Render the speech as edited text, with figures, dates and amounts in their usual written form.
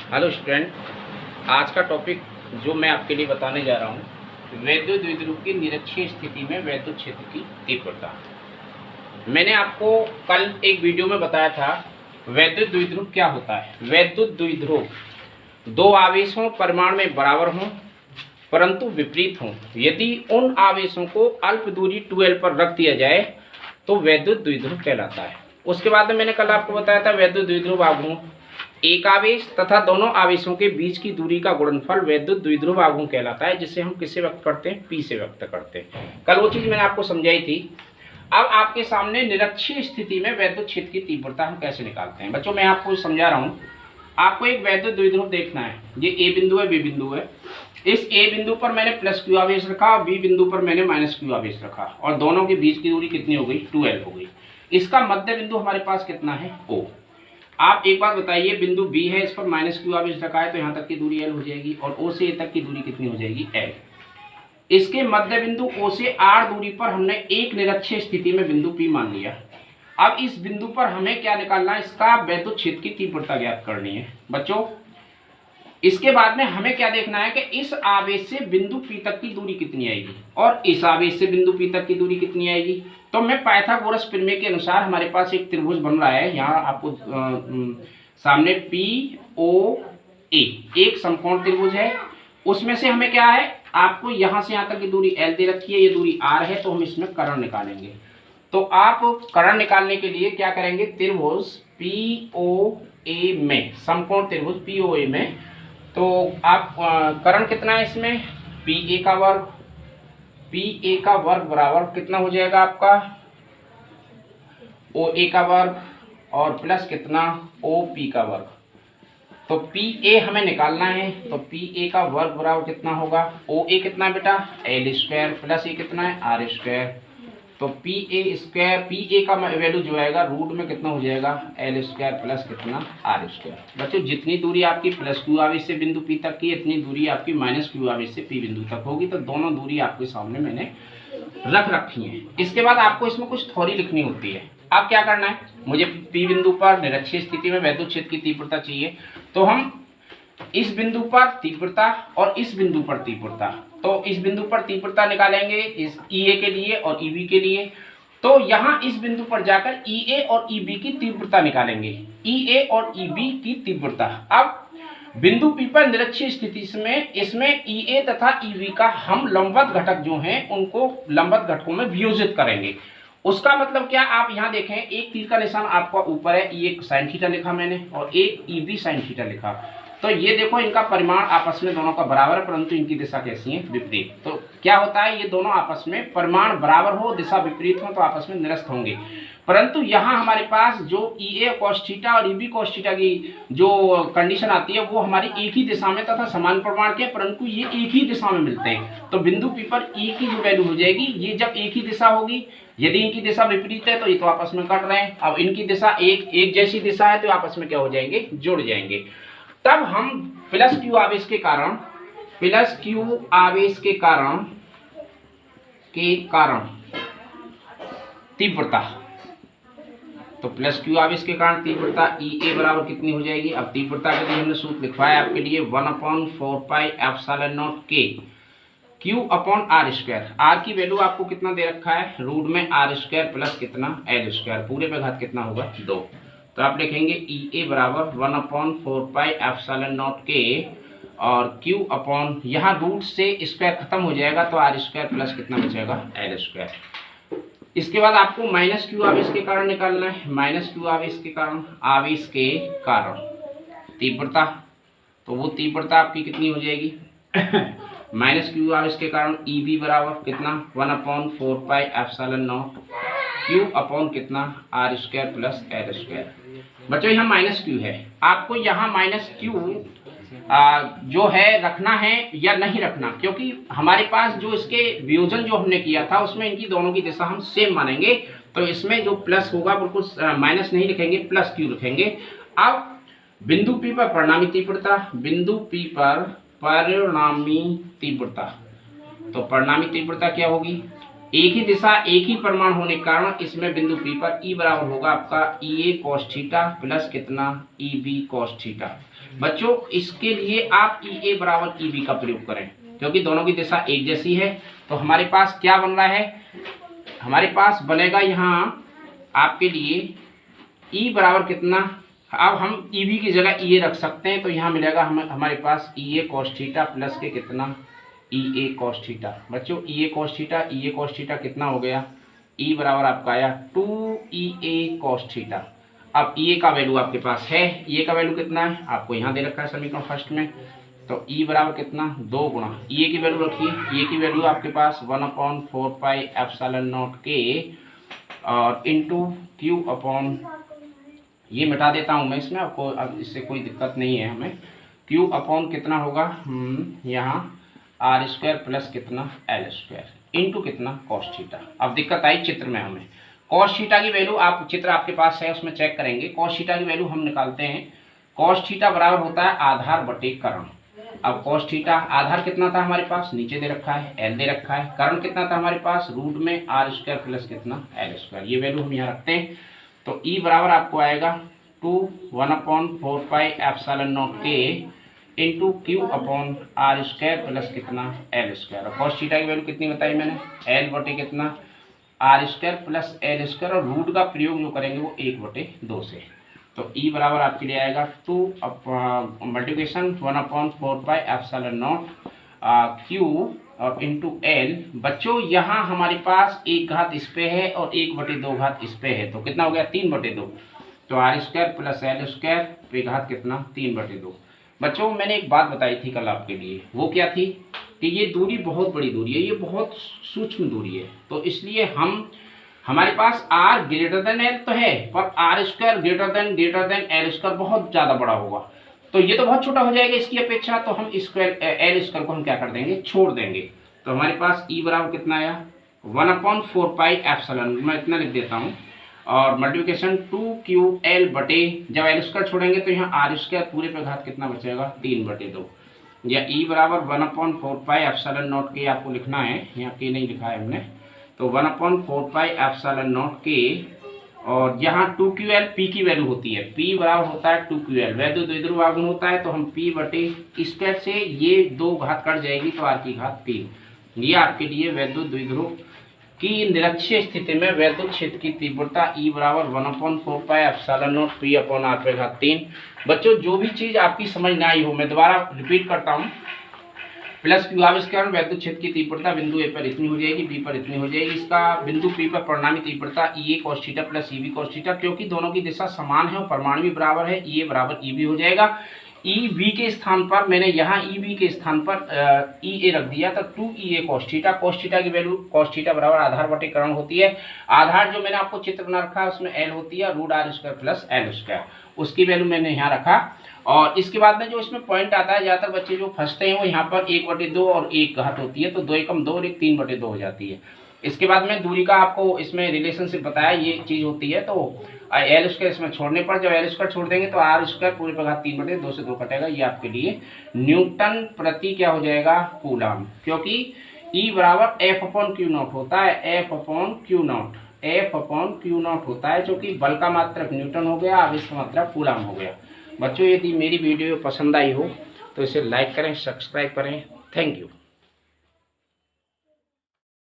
Hello student, आज का topic जो मैं आपके लिए बताने जा रहा हूँ, वैद्युत द्विध्रुव की निरक्षीय स्थिति में वैद्युत क्षेत्र की तीव्रता। मैंने आपको कल एक वीडियो में बताया था वैद्युत द्विध्रुव क्या होता है। वैद्युत द्विध्रुव दो आवेशों परिमाण में बराबर हों परंतु विपरीत हों। यदि उन आवेशों को अल्प दूरी 2l पर रख दिया जाए तो वैद्युत द्विध्रुव कहलाता है। उसके बाद में मैंने कल आपको बताया था वैद्युत द्विध्रुव आघूर्ण, एक आवेश तथा दोनों आवेशों के बीच की दूरी का गुणनफल वैद्युत द्विध्रुव आघूर्ण कहलाता है, जिसे हम किससे व्यक्त करते हैं? P से व्यक्त करते हैं। कल वो चीज मैंने आपको समझाई थी। अब आपके सामने निरक्षीय स्थिति में वैद्युत क्षेत्र की तीव्रता हम कैसे निकालते हैं। बच्चों मैं आपको समझा रहा हूँ। आपको एक वैद्युत द्विध्रुव देखना है। ये ए बिंदु है, बी बिंदु है। इस ए बिंदु पर मैंने प्लस क्यू आवेश रखा, बी बिंदु पर मैंने माइनस क्यू आवेश रखा और दोनों के बीच की दूरी कितनी हो गई? 2l हो गई। इसका मध्य बिंदु हमारे पास कितना है? O। आप एक बात बताइए, बिंदु बी है, इस पर माइनस क्यू आवेश रखा है तो यहाँ तक की दूरी l हो जाएगी और O से A तक की दूरी कितनी हो जाएगी? l। इसके मध्य बिंदु O से r दूरी पर हमने एक निरक्षीय स्थिति में बिंदु P मान लिया। अब इस बिंदु पर हमें क्या निकालना है? इसका वैद्युत क्षेत्र की तीव्रता ज्ञात करनी है। बच्चों इसके बाद में हमें क्या देखना है कि इस आवेश से बिंदु P तक की दूरी कितनी आएगी और इस आवेश से बिंदु P तक की दूरी कितनी आएगी। तो मैं पाइथागोरस प्रमेय के अनुसार हमारे पास एक त्रिभुज बन रहा है। यहाँ आपको सामने POA एक समकोण त्रिभुज है। उसमें से हमें क्या है, आपको यहाँ से यहाँ तक की दूरी l दे रखी है, ये दूरी r है, तो हम इसमें कर्ण निकालेंगे। तो आप कर्ण निकालने के लिए क्या करेंगे? त्रिभुज POA में, समकोण त्रिभुज POA में, तो आप कर्ण कितना है इसमें? PA का वर्ग, PA का वर्ग बराबर कितना हो जाएगा आपका? OA का वर्ग और प्लस कितना? OP का वर्ग। तो PA हमें निकालना है, तो PA का वर्ग बराबर कितना होगा? OA कितना बेटा? l स्क्वायर प्लस ये कितना है? r square. तो PA स्क्वायर, PA का वैल्यू जो आएगा रूट में कितना हो जाएगा? l स्क्वायर प्लस कितना? r square. बच्चों जितनी दूरी आपकी प्लस क्यू आवेश से बिंदु P तक की, इतनी दूरी आपकी माइनस क्यू आवेश से P बिंदु तक होगी। तो दोनों दूरी आपके सामने मैंने रख रखी है। इसके बाद आपको इसमें कुछ थ्योरी लिखनी होती है। अब क्या करना है, मुझे P बिंदु पर निरक्षीय स्थिति में वैद्युत क्षेत्र की तीव्रता चाहिए, तो हम इस बिंदु पर तीव्रता और इस बिंदु पर तीव्रता, तो इस बिंदु पर तीव्रता निकालेंगे इस EA के लिए और EB के लिए। तो यहाँ इस बिंदु पर जाकर EA और EB की तीव्रता निकालेंगे, EA और EB की तीव्रता। अब बिंदु P पर निरक्षीय स्थिति में इसमें EA तथा EB का हम लंबवत घटक जो हैं उनको लंबवत घटकों में वियोजित करेंगे। उसका मतलब क्या, आप यहाँ देखें एक तीर का निशान आपका ऊपर है, एक साइन थीटा लिखा मैंने और एक EB साइन थीटा लिखा। तो ये देखो इनका परिमाण आपस में दोनों का बराबर है, परंतु इनकी दिशा कैसी है? विपरीत। तो क्या होता है, ये दोनों आपस में परिमाण बराबर हो, दिशा विपरीत हो तो आपस में निरस्त होंगे। परंतु यहाँ हमारे पास जो EA cos थीटा और EB cos थीटा की जो कंडीशन आती है वो हमारी एक ही दिशा में तथा समान परिमाण के, परंतु ये एक ही दिशा में मिलते हैं। तो बिंदु P पर E की जो वैल्यू हो जाएगी, ये जब एक ही दिशा होगी, यदि इनकी दिशा विपरीत है तो ये तो आपस में कट रहे हैं। अब इनकी दिशा एक जैसी दिशा है तो आपस में क्या हो जाएंगे? जुड़ जाएंगे। तब हम प्लस क्यू आवेश के कारण तीव्रता, तो प्लस क्यू आवेश के कारण तीव्रता EA बराबर कितनी हो जाएगी? अब तीव्रता के लिए हमने सूत्र लिखवाया आपके लिए 1/4πε0 K Q upon r square. r की वैल्यू आपको कितना दे रखा है? रूट में r स्क्वायर प्लस कितना? l स्क्वायर, पूरे पे घात कितना होगा? 2। तो आप लिखेंगे EA बराबर 1/4πε0 K और Q अपॉन, यहाँ रूट से स्क्वायर खत्म हो जाएगा तो r स्क्वायर प्लस कितना बचेगा? l square. इसके बाद आपको माइनस क्यू आवेश के कारण निकालना है। माइनस क्यू आवेश के कारण तीव्रता, तो वो तीव्रता आपकी कितनी हो जाएगी? माइनस क्यू आवेश के कारण EB बराबर कितना? 1/4πε0 Q अपॉन कितना? r square plus l square. बच्चों यहाँ माइनस क्यू है, आपको यहाँ माइनस क्यू जो है रखना है या नहीं रखना, क्योंकि हमारे पास जो इसके वियोजन जो हमने किया था उसमें इनकी दोनों की दिशा हम सेम मानेंगे, तो इसमें जो प्लस होगा बिल्कुल माइनस नहीं लिखेंगे, प्लस क्यू लिखेंगे। अब बिंदु P पर परिणामी तीव्रता, बिंदु P पर परिणामी तीव्रता, तो परिणामी तीव्रता क्या होगी? एक ही दिशा एक ही परिमाण होने के कारण इसमें बिंदु P पर E बराबर होगा आपका EA cos थीटा प्लस कितना? EB cos theta. बच्चों इसके लिए आप ई ए बराबर ई बी का प्रयोग करें, क्योंकि दोनों की दिशा एक जैसी है। तो हमारे पास क्या बन रहा है, हमारे पास बनेगा यहाँ आपके लिए ई बराबर कितना, अब हम ई बी की जगह ई ए रख सकते हैं, तो यहाँ मिलेगा हमारे पास ई ए कॉस थीटा प्लस के कितना ई ए कॉस थीटा। बच्चों ई ए कॉस थीटा कितना हो गया, ई बराबर आपका आया 2 ई ए कॉस थीटा। अब ई ए का वैल्यू आपके पास है, ई ए का वैल्यू कितना है आपको यहाँ दे रखा है समीकरण फर्स्ट में, तो ई बराबर कितना 2 गुणा ई ए की वैल्यू रखिए, ई ए की वैल्यू आपके पास 1/4 पाई एप्सिलॉन नॉट के और इंटू क्यू अपॉन, ये मिटा देता हूँ मैं इसमें, आपको अब इससे कोई दिक्कत नहीं है हमें, क्यू अपॉन कितना होगा यहाँ आर स्क्वायर प्लस कितना एल स्क्वायर इंटू कितना कॉस थीटा। अब दिक्कत आई चित्र में हमें, कॉस थीटा की वैल्यू आप चित्र आपके पास है उसमें चेक करेंगे, कॉस थीटा की वैल्यू हम निकालते हैं, कॉस थीटा बराबर होता है आधार बटे कर्ण। अब कॉस थीटा आधार कितना था हमारे पास नीचे दे रखा है एल दे रखा है, कर्ण कितना था हमारे पास रूट में आर स्क्वायर प्लस कितना एल स्क्वायर, ये वैल्यू हम यहाँ रखते हैं। तो ई बराबर आपको आएगा 1/4 पाई एप्सिलॉन नॉट के into Q upon R square plus कितना एल स्क्वायर। और कॉस थीटा की वैल्यू कितनी बताई मैंने, एल बटे कितना R square plus L square, और रूट का प्रयोग जो करेंगे वो 1/2 से। तो ई बराबर आपके लिए आएगा 2 multiplication 1/4 pi epsilon not Q और इंटू एल। बच्चों यहाँ हमारे पास एक घात इस पे है और 1/2 घात इस पे है, तो कितना हो गया 3/2, तो R square plus L square पे घात कितना 3/2। बच्चों मैंने एक बात बताई थी कल आपके लिए, वो क्या थी कि ये दूरी बहुत बड़ी दूरी है, ये बहुत सूक्ष्म दूरी है, तो इसलिए हमारे पास r ग्रेटर देन एल तो है, पर R square greater than L square बहुत ज़्यादा बड़ा होगा, तो ये तो बहुत छोटा हो जाएगा इसकी अपेक्षा, तो हम स्क्वायर एल स्क्वायर को हम क्या कर देंगे छोड़ देंगे। तो हमारे पास ई बराबर कितना आया 1/4 पाई एप्सिलॉन, मैं इतना लिख देता हूँ, और मल्टीप्लिकेशन 2QL बटे, जब एल स्क्वायर छोड़ेंगे तो यहाँ आर स्क्वायर पूरे पे घात कितना बचेगा 3/2, या ई बराबर 1/4 पाई एप्सिलॉन नॉट के आपको लिखना है, यहाँ के नहीं लिखा है हमने, तो 1/4 पाई एप्सिलॉन नॉट के, और यहाँ 2QL पी की वैल्यू होती है, पी बराबर होता है 2QL, वैद्युत द्विध्रुव आघूर्ण होता है, तो हम पी बटे स्क्वायर से ये 2 घात कट जाएगी तो आर की घात 3। ये आपके लिए वैद्युत द्विध्रुव की निरक्षीय स्थिति में वैद्युत क्षेत्र की तीव्रता ई बराबर 1/4 pi epsilon not P upon R पे घात 3। बच्चों जो भी चीज़ आपकी समझ ना आई हो, मैं दोबारा रिपीट करता हूँ, प्लस क्यू आविष्करण वैद्युत क्षेत्र की तीव्रता बिंदु ए पर इतनी हो जाएगी, बी पर इतनी हो जाएगी, इसका बिंदु पी पर परिणामी तीव्रता E A cos theta plus E B cos theta, क्योंकि दोनों की दिशा समान है और परिमाण भी बराबर है, ई ए बराबर ई बी हो जाएगा। ई बी के स्थान पर मैंने यहाँ ई बी के स्थान पर ई ए रख दिया, तो 2 ई ए कॉस थीटा की वैल्यू कॉस थीटा बराबर आधार बटे कर्ण होती है, आधार जो मैंने आपको चित्र बना रखा है उसमें एल होती है, root R square plus L square, उसकी वैल्यू मैंने यहाँ रखा। और इसके बाद में जो इसमें पॉइंट आता है, ज़्यादातर बच्चे जो फंसते हैं वो यहाँ पर 1/2 और 1 घात होती है, तो 2 एकम 2 और 1 3/2 हो जाती है। इसके बाद में दूरी का आपको इसमें रिलेशनशिप बताया, ये चीज़ होती है, तो एल स्क्वायर इसमें छोड़ने पर, जब एल स्क्वायर छोड़ देंगे तो आर स्क्वायर पूरे पर घात 3/2 से 2 कटेगा, ये आपके लिए न्यूटन प्रति क्या हो जाएगा कूलम, क्योंकि ई बराबर एफ अपॉन क्यू नॉट होता है, एफ अपॉन क्यू नॉट होता है, जो कि बल का मात्रक न्यूटन हो गया, आवेश का मात्रक कूलम हो गया। बच्चों यदि मेरी वीडियो पसंद आई हो तो इसे लाइक करें, सब्सक्राइब करें, थैंक यू।